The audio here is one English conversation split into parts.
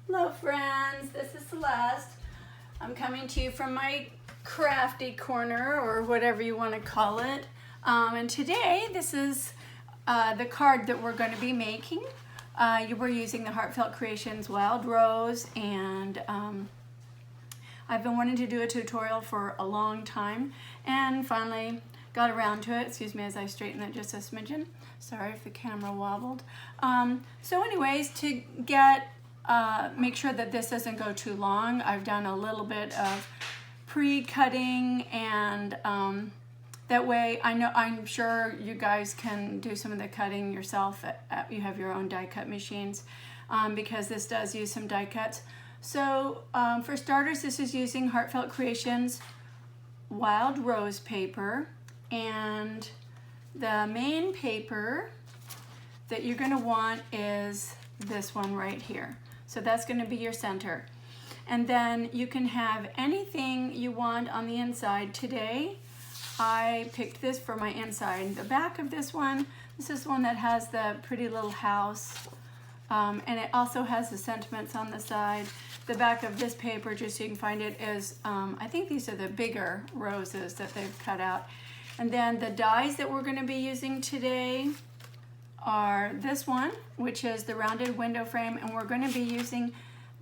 Hello friends, this is Celeste. I'm coming to you from my crafty corner, or whatever you want to call it. And today this is the card that we're going to be making. We're using the Heartfelt Creations Wild Rose, and I've been wanting to do a tutorial for a long time and finally got around to it. Excuse me as I straighten it just a smidgen. Sorry if the camera wobbled. So anyways, to get make sure that this doesn't go too long, I've done a little bit of pre-cutting, and that way I'm sure you guys can do some of the cutting yourself. You have your own die cut machines, because this does use some die cuts. So for starters, this is using Heartfelt Creations Wild Rose paper, and the main paper that you're going to want is this one right here. So that's going to be your center. And then you can have anything you want on the inside. Today I picked this for my inside. The back of this is one that has the pretty little house, and it also has the sentiments on the side. The back of this paper, just so you can find it, is I think these are the bigger roses that they've cut out. And then the dies that we're going to be using today are this one, which is the rounded window frame, and we're going to be using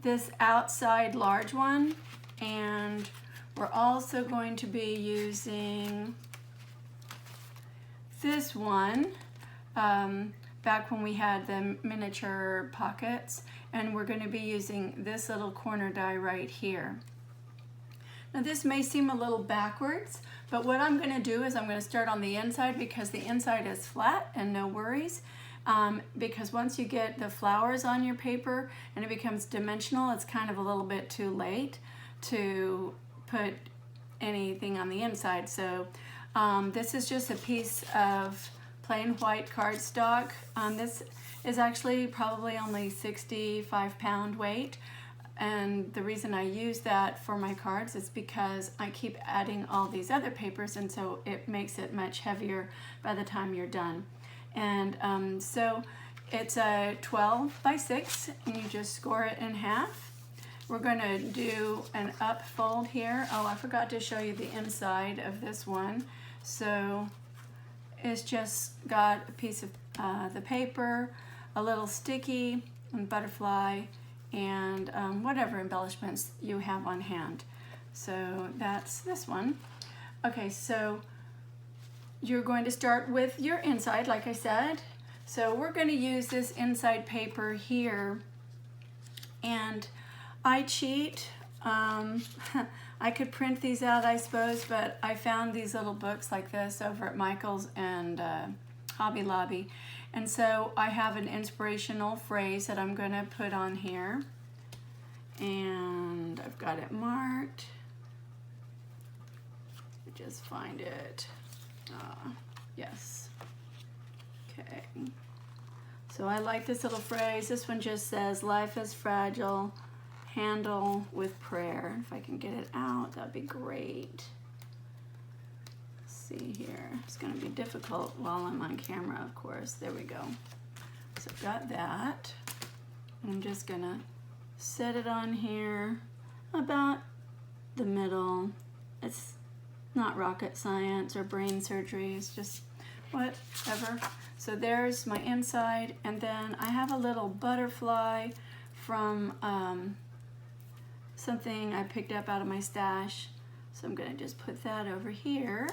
this outside large one, and we're also going to be using this one back when we had the miniature pockets, and we're going to be using this little corner die right here. Now this may seem a little backwards, but what I'm going to do is I'm going to start on the inside, because the inside is flat and no worries. Because once you get the flowers on your paper and it becomes dimensional, it's kind of a little bit too late to put anything on the inside. So this is just a piece of plain white cardstock. This is actually probably only 65 pound weight. And the reason I use that for my cards is because I keep adding all these other papers, and so it makes it much heavier by the time you're done. And so it's a 12 by 6, and you just score it in half. We're going to do an up fold here. Oh, I forgot to show you the inside of this one. So it's just got a piece of the paper, a little sticky, and butterfly, and whatever embellishments you have on hand. So that's this one. Okay, so you're going to start with your inside, like I said. So we're going to use this inside paper here, and I cheat. I could print these out, I suppose, but I found these little books like this over at Michael's and Hobby Lobby. And so I have an inspirational phrase that I'm going to put on here, and I've got it marked. Just find it. Yes. Okay. So I like this little phrase. This one just says, "Life is fragile, handle with prayer." If I can get it out, that'd be great. Let's see here. It's going to be difficult while I'm on camera, of course. There we go. So I've got that. I'm just going to set it on here about the middle. It's not rocket science or brain surgery, it's just whatever. So there's my inside, and then I have a little butterfly from something I picked up out of my stash. So I'm gonna just put that over here,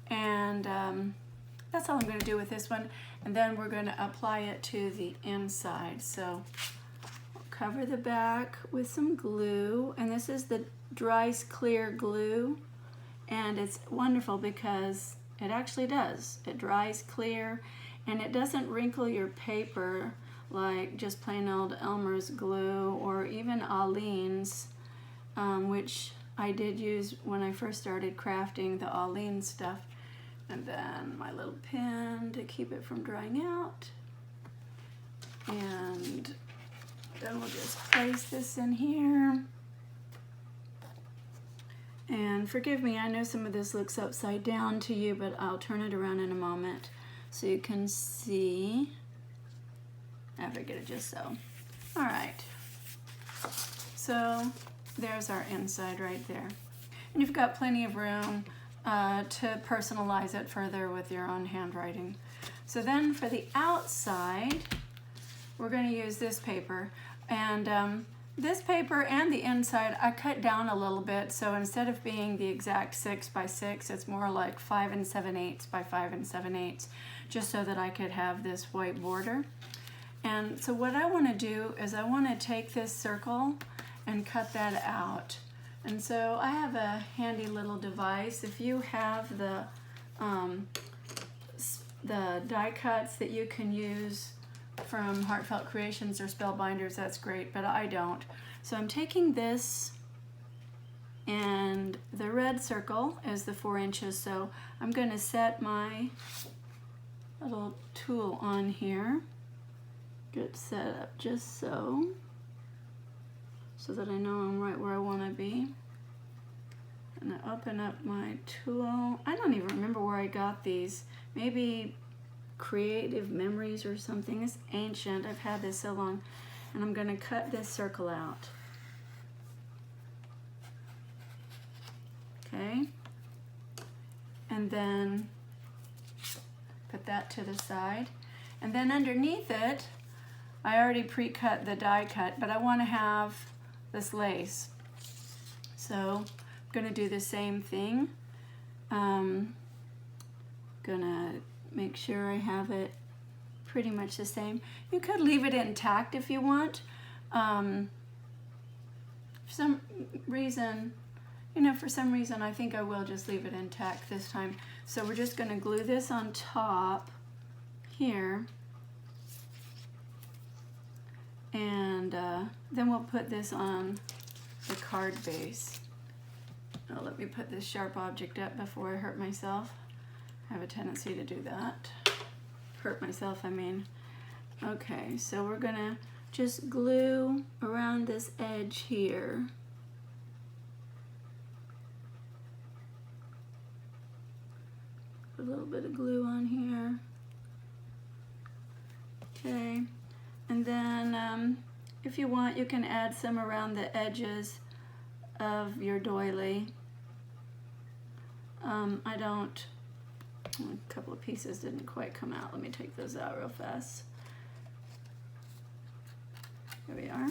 and that's all I'm gonna do with this one. And then we're gonna apply it to the inside. So I'll cover the back with some glue, and this is the dries clear glue, and it's wonderful because it actually does. It dries clear, and it doesn't wrinkle your paper like just plain old Elmer's glue or even Aleene's, which I did use when I first started crafting the Aleen stuff. And then my little pin to keep it from drying out, and then we'll just place this in here. And forgive me, I know some of this looks upside down to you, but I'll turn it around in a moment so you can see. I figured it just so. All right, so there's our inside right there. And you've got plenty of room to personalize it further with your own handwriting. So then for the outside, we're going to use this paper. And this paper and the inside, I cut down a little bit. So instead of being the exact 6 by 6, it's more like 5 7/8 by 5 7/8, just so that I could have this white border. And so what I want to do is I want to take this circle and cut that out. And so I have a handy little device. If you have the die cuts that you can use from Heartfelt Creations or Spellbinders, that's great, but I don't. So I'm taking this, and the red circle is the 4 inches, so I'm going to set my little tool on here, get set up just so that I know I'm right where I want to be. And I open up my tool. I don't even remember where I got these. Maybe Creative Memories or something. It's ancient. I've had this so long. And I'm going to cut this circle out. Okay. And then put that to the side. And then underneath it, I already pre-cut the die cut, but I want to have this lace. So I'm going to do the same thing. Gonna make sure I have it pretty much the same. You could leave it intact if you want. For some reason, I think I will just leave it intact this time. So we're just going to glue this on top here. And then we'll put this on the card base. Now let me put this sharp object up before I hurt myself. I have a tendency to do that. Hurt myself, I mean. Okay, so we're gonna just glue around this edge here. Put a little bit of glue on here. Okay. And then if you want, you can add some around the edges of your doily. I don't, a couple of pieces didn't quite come out. Let me take those out real fast. Here we are.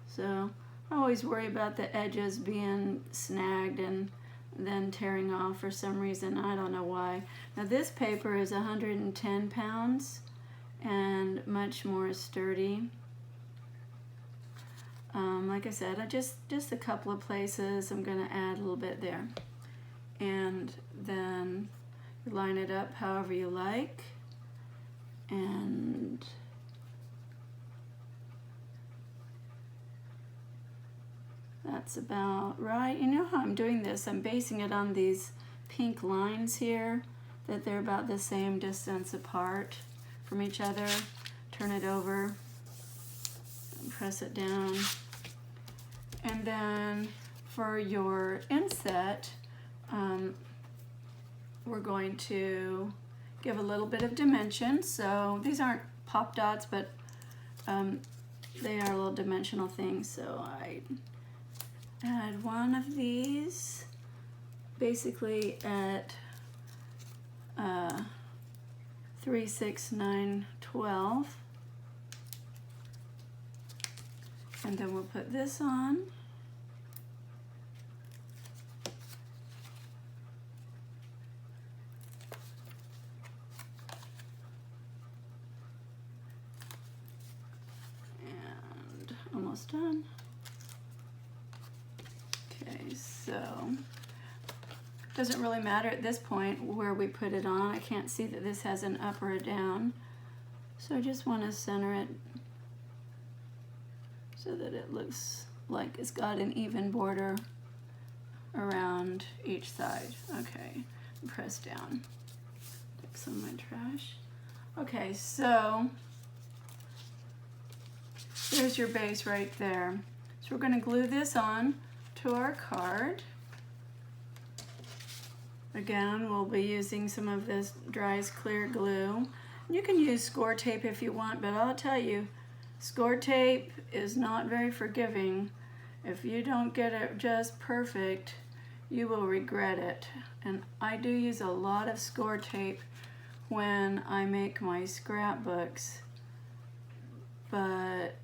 So I always worry about the edges being snagged and then tearing off for some reason. I don't know why. Now this paper is 110 pounds. And much more sturdy. Like I said, I just a couple of places. I'm going to add a little bit there, and then line it up however you like, and that's about right. You know how I'm doing this? I'm basing it on these pink lines here, that they're about the same distance apart from each other. Turn it over and press it down. And then for your inset, we're going to give a little bit of dimension. So these aren't pop dots, but they are little dimensional things. So I add one of these basically at 3, 6, 9, 12. And then we'll put this on. And almost done. Okay, so doesn't really matter at this point where we put it on. I can't see that this has an up or a down. So I just want to center it so that it looks like it's got an even border around each side. Okay, press down. Take some of my trash. Okay, so there's your base right there. So we're going to glue this on to our card. Again, we'll be using some of this Dry's Clear Glue. You can use score tape if you want, but I'll tell you, Score tape is not very forgiving. If you don't get it just perfect, you will regret it. And I do use a lot of score tape when I make my scrapbooks, but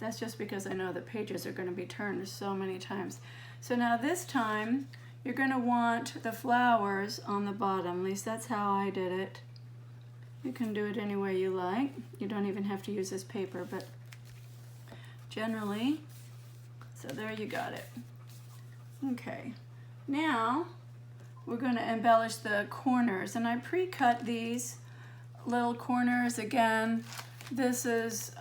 that's just because I know the pages are going to be turned so many times. So now this time, you're going to want the flowers on the bottom. At least that's how I did it. You can do it any way you like. You don't even have to use this paper, but generally, so there you got it. Okay, now we're going to embellish the corners, and I pre-cut these little corners. Again, this is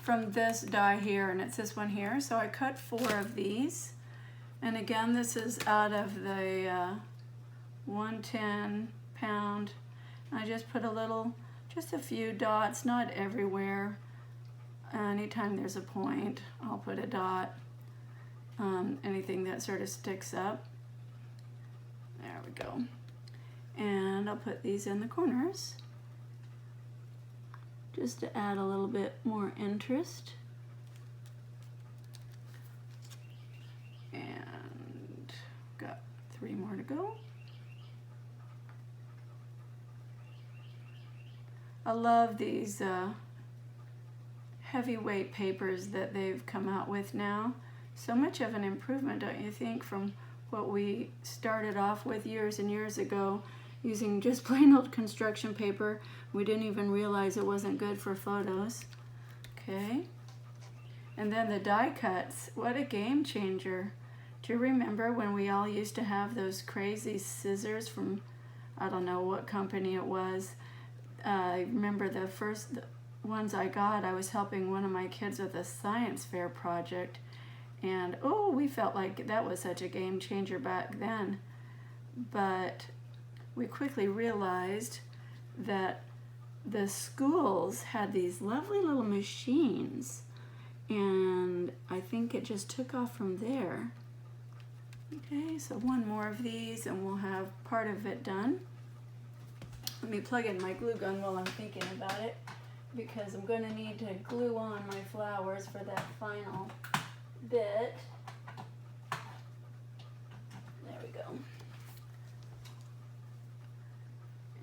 from this die here, and it's this one here, so I cut 4 of these. And again, this is out of the 110 pound. I just put just a few dots, not everywhere. Anytime there's a point, I'll put a dot. Anything that sort of sticks up. There we go. And I'll put these in the corners, just to add a little bit more interest. And got 3 more to go. I love these heavyweight papers that they've come out with now. So much of an improvement, don't you think, from what we started off with years and years ago, using just plain old construction paper. We didn't even realize it wasn't good for photos. Okay. And then the die cuts, what a game changer. Do you remember when we all used to have those crazy scissors from, I don't know what company it was. I remember the first ones I got, I was helping one of my kids with a science fair project. And oh, we felt like that was such a game changer back then. But we quickly realized that the schools had these lovely little machines, and I think it just took off from there. Okay, so 1 more of these and we'll have part of it done. Let me plug in my glue gun while I'm thinking about it, because I'm going to need to glue on my flowers for that final bit. There we go.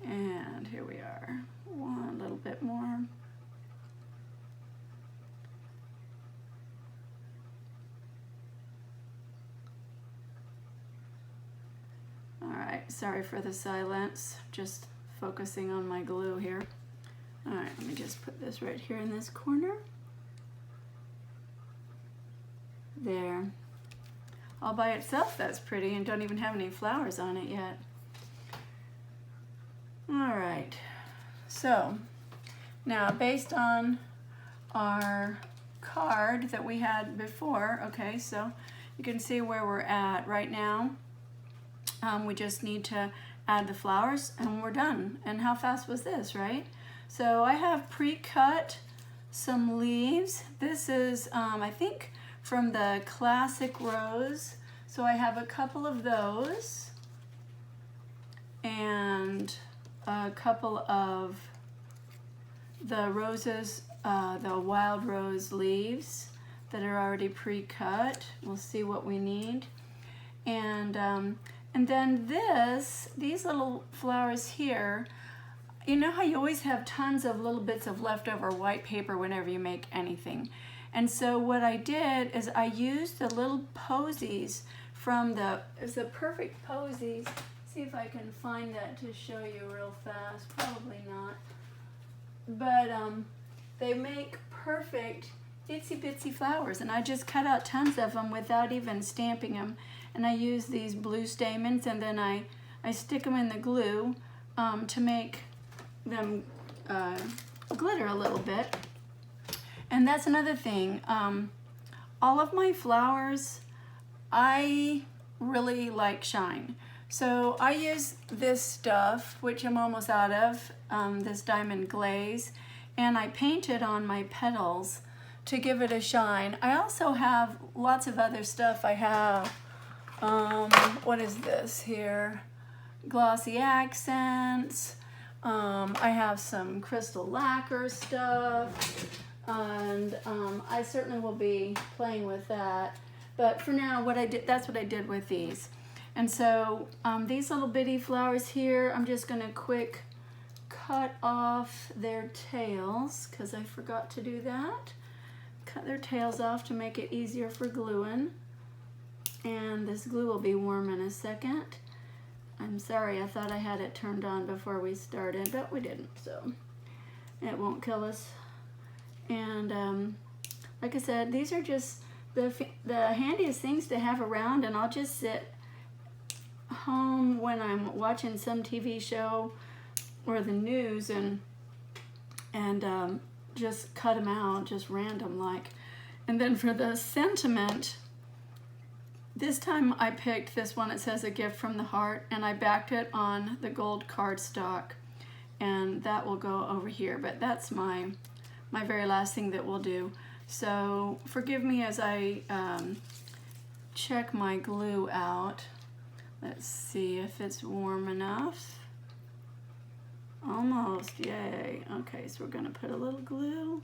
And here we are. 1 little bit more. All right, sorry for the silence, just focusing on my glue here. All right, let me just put this right here in this corner. There. All by itself, that's pretty, and don't even have any flowers on it yet. All right, so now based on our card that we had before, okay, so you can see where we're at right now. We just need to add the flowers and we're done. And how fast was this, right? So I have pre-cut some leaves. This is, I think, from the Classic Rose. So I have a couple of those and a couple of the roses, the wild rose leaves that are already pre-cut. We'll see what we need. And then these little flowers here, you know how you always have tons of little bits of leftover white paper whenever you make anything. And so what I did is I used the little posies from it's the Perfect Posies. See if I can find that to show you real fast. Probably not. But they make perfect itsy bitsy flowers, and I just cut out tons of them without even stamping them. And I use these blue stamens, and then I stick them in the glue to make them glitter a little bit. And that's another thing. All of my flowers, I really like shine. So I use this stuff, which I'm almost out of, this diamond glaze, and I paint it on my petals to give it a shine. I also have lots of other stuff. I have, what is this here? Glossy accents. I have some crystal lacquer stuff. and I certainly will be playing with that. But for now, that's what I did with these. And so these little bitty flowers here, I'm just gonna quick cut off their tails, because I forgot to do that. Cut their tails off to make it easier for gluing. And this glue will be warm in a second. I'm sorry, I thought I had it turned on before we started, but we didn't, so it won't kill us. And like I said, these are just the handiest things to have around, and I'll just sit home when I'm watching some TV show or the news and just cut them out, just random like. And then for the sentiment, this time I picked this one. It says a gift from the heart, and I backed it on the gold cardstock, and that will go over here. But that's my very last thing that we'll do. So forgive me as I check my glue out. Let's see if it's warm enough. Almost, yay. Okay, so we're gonna put a little glue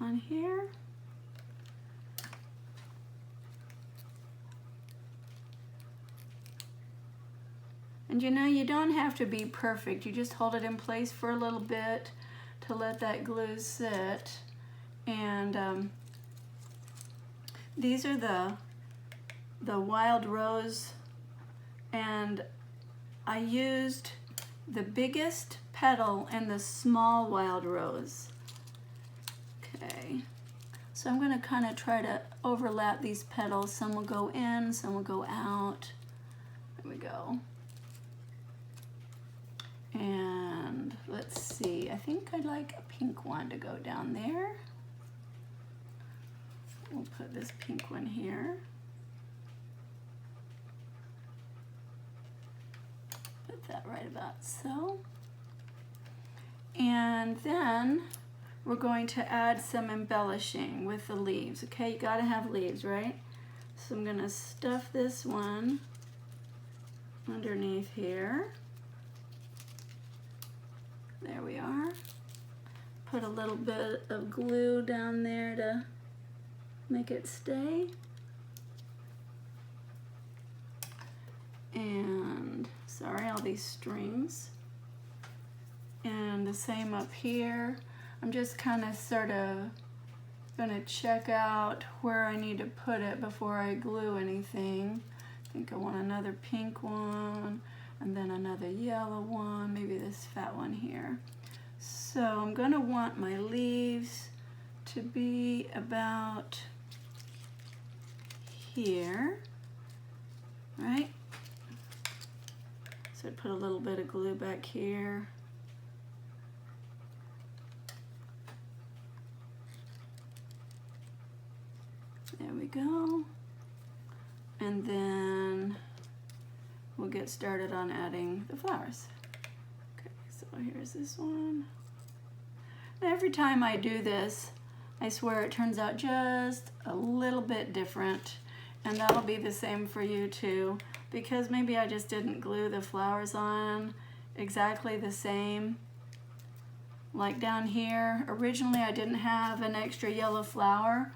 on here. And you know, you don't have to be perfect. You just hold it in place for a little bit to let that glue sit. And these are the wild rose, and I used the biggest petal and the small wild rose. Okay, so I'm going to kind of try to overlap these petals. Some will go in, some will go out. There we go. And let's see, I think I'd like a pink one to go down there. We'll put this pink one here. Put that right about so. And then we're going to add some embellishing with the leaves. Okay, you gotta have leaves, right? So I'm gonna stuff this one underneath here. There we are. Put a little bit of glue down there to make it stay. And sorry, all these strings. And the same up here. I'm just kind of sort of gonna check out where I need to put it before I glue anything. I think I want another pink one, and then another yellow one, maybe this fat one here. So I'm gonna want my leaves to be about here, right? So I put a little bit of glue back here. There we go. And then we'll get started on adding the flowers. Okay, so here's this one. And every time I do this, I swear it turns out just a little bit different. And that'll be the same for you too, because maybe I just didn't glue the flowers on exactly the same. Like down here, originally I didn't have an extra yellow flower,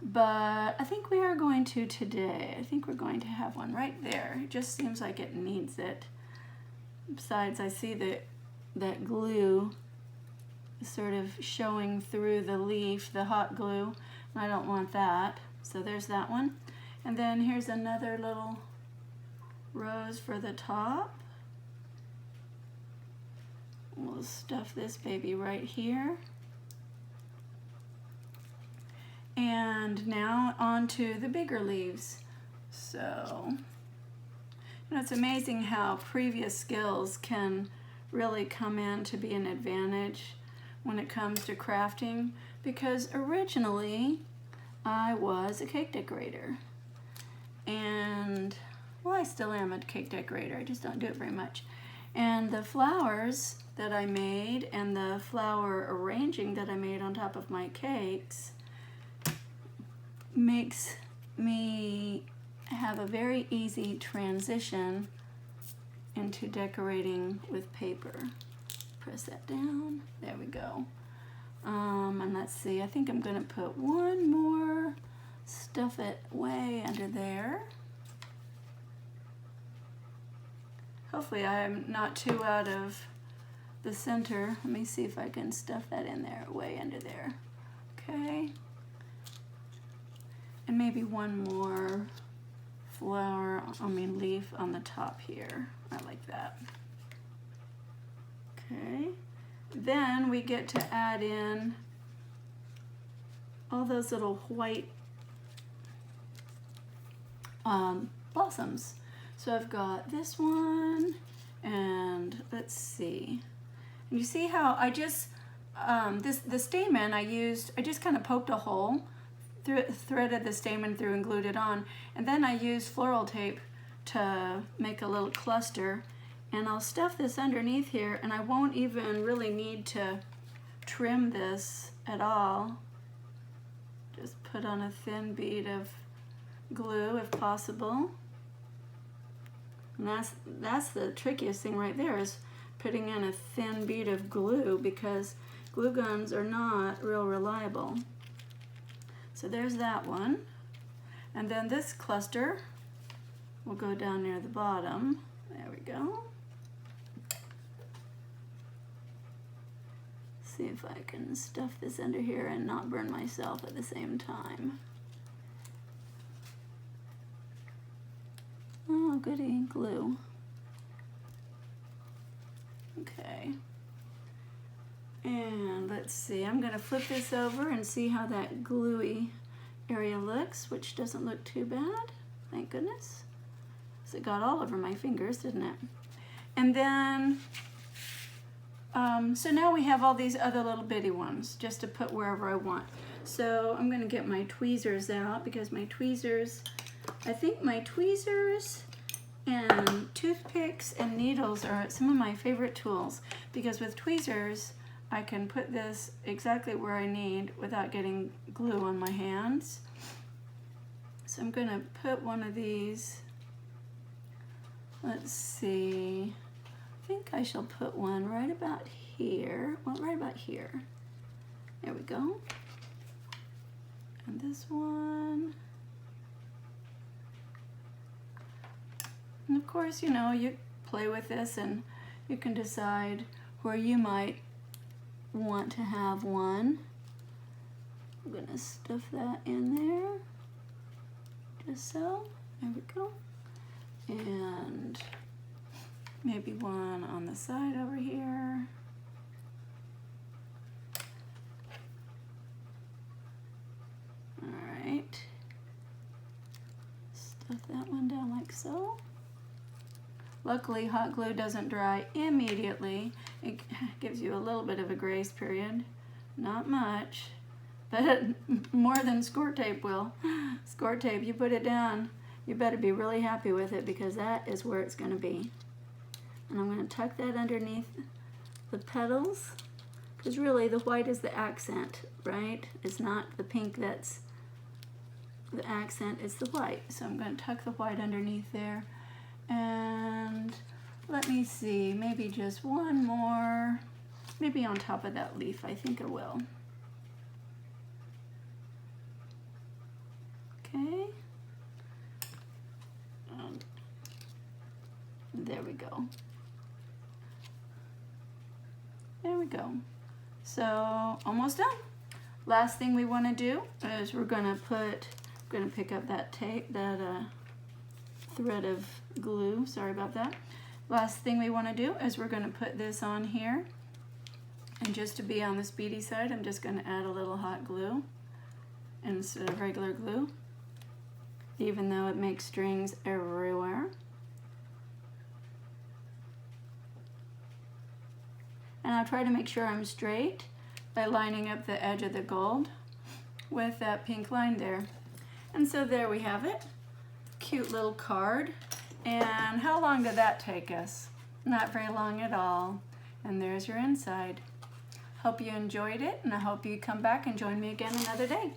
but I think we are going to today. I think we're going to have one right there. It just seems like it needs it. Besides, I see that glue is sort of showing through the leaf, the hot glue. I don't want that. So there's that one. And then here's another little rose for the top. We'll stuff this baby right here. And now onto the bigger leaves. So, you know, it's amazing how previous skills can really come in to be an advantage when it comes to crafting, because originally I was a cake decorator. And, well, I still am a cake decorator, I just don't do it very much. And the flowers that I made and the flower arranging that I made on top of my cakes makes me have a very easy transition into decorating with paper. Press that down, there we go. And let's see, I think I'm gonna put one more, stuff it way under there. Hopefully I'm not too out of the center. Let me see if I can stuff that in there, way under there. Okay. And maybe one more leaf on the top here. I like that. Okay. Then we get to add in all those little white blossoms. So I've got this one, and let's see. And you see how I just, the stamen I just kind of poked a hole, threaded the stamen through and glued it on, and then I used floral tape to make a little cluster, and I'll stuff this underneath here, and I won't even really need to trim this at all. Just put on a thin bead of glue if possible. And that's the trickiest thing right there, is putting in a thin bead of glue, because glue guns are not real reliable. So there's that one. And then this cluster will go down near the bottom. There we go. See if I can stuff this under here and not burn myself at the same time. Oh, goody, glue. Okay. And let's see, I'm gonna flip this over and see how that gluey area looks, which doesn't look too bad, thank goodness. So it got all over my fingers, didn't it? And then, so now we have all these other little bitty ones just to put wherever I want. So I'm gonna get my tweezers out, because my tweezers, I think my tweezers and toothpicks and needles are some of my favorite tools, because with tweezers, I can put this exactly where I need without getting glue on my hands. So I'm gonna put one of these, let's see, I think I shall put one right about here, well, right about here. There we go. And this one. And of course, you know, you play with this and you can decide where you might want to have one. I'm gonna stuff that in there, just so. There we go. And maybe one on the side over here. All right. Stuff that one down like so. Luckily, hot glue doesn't dry immediately. It gives you a little bit of a grace period. Not much, but more than score tape will. Score tape, you put it down, you better be really happy with it, because that is where it's gonna be. And I'm gonna tuck that underneath the petals, because really the white is the accent, right? It's not the pink that's the accent, it's the white. So I'm gonna tuck the white underneath there. And let me see, maybe just one more, maybe on top of that leaf. I think I will. Okay. There we go. There we go. So almost done. Last thing we want to do is we're gonna pick up that tape, that thread of glue, sorry about that. Last thing we want to do is we're going to put this on here, and just to be on the speedy side, I'm just going to add a little hot glue instead of regular glue, even though it makes strings everywhere. And I'll try to make sure I'm straight by lining up the edge of the gold with that pink line there. And so there we have it. Cute little card. And how long did that take us? Not very long at all. And there's your inside. Hope you enjoyed it, and I hope you come back and join me again another day.